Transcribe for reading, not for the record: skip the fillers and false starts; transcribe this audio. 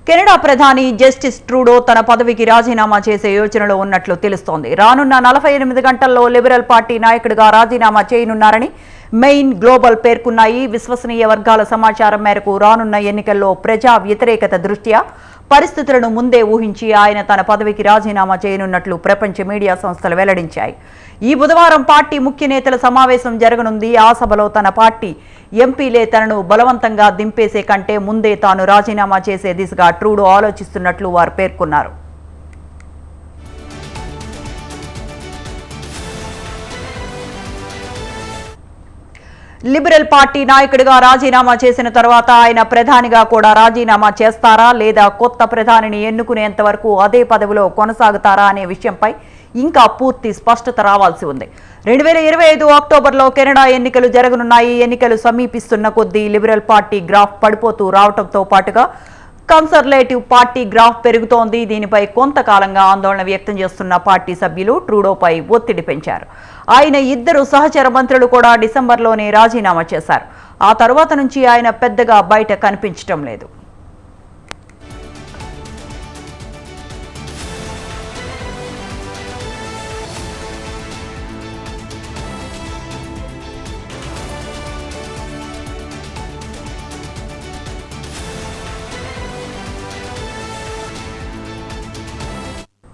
Canada ప్రధాని justice Trudeau తన పదవికి రాజీనామా చేసే యోచనలో ఉన్నట్లు తెలుస్తోంది. రానున్న 48 గంటల్లో లిబరల్ పార్టీ నాయకుడిగా రాజీనామా చేయనున్నారని మెయిన్ గ్లోబల్ పేర్కొన్నాయి. విశ్వసనీయ వర్గాల సమాచారం మేరకు రానున్న ఎన్నికల్లో ప్రజా వ్యతిరేకత దృష్ట్యా పరిస్థితులను ముందే ఊహించి ఆయన తన పదవికి రాజీనామా చేయనున్నట్లు ప్రపంచ మీడియా సంస్థలు వెల్లడించాయి. ఈ బుధవారం పార్టీ ముఖ్య నేతల సమావేశం జరగనుంది. ఆ సభలో తన పార్టీ ఎంపీలే తనను బలవంతంగా దింపేసే కంటే ముందే తాను రాజీనామా చేసే దిశగా ట్రూడో ఆలోచిస్తున్నట్లు వారు పేర్కొన్నారు. లిబరల్ పార్టీ నాయకుడిగా రాజీనామా చేసిన తర్వాత ఆయన ప్రధానిగా కూడా రాజీనామా చేస్తారా లేదా కొత్త ప్రధానిని ఎన్నుకునేంత వరకు అదే పదవిలో కొనసాగుతారా అనే విషయంపై ఇంకా పూర్తి స్పష్టత రావాల్సి ఉంది. 2025 అక్టోబర్లో కెనడా ఎన్నికలు జరగనున్నాయి. ఎన్నికలు సమీపిస్తున్న కొద్దీ లిబరల్ పార్టీ గ్రాఫ్ పడిపోతూ రావడంతో పాటుగా కన్సర్వేటివ్ పార్టీ గ్రాఫ్ పెరుగుతోంది. దీనిపై కొంతకాలంగా ఆందోళన వ్యక్తం చేస్తున్న పార్టీ సభ్యులు ట్రూడోపై ఒత్తిడి పెంచారు. ఆయన ఇద్దరు సహచర మంత్రులు కూడా డిసెంబర్లోనే రాజీనామా చేశారు. ఆ తర్వాత నుంచి ఆయన పెద్దగా బయట కనిపించడం లేదు.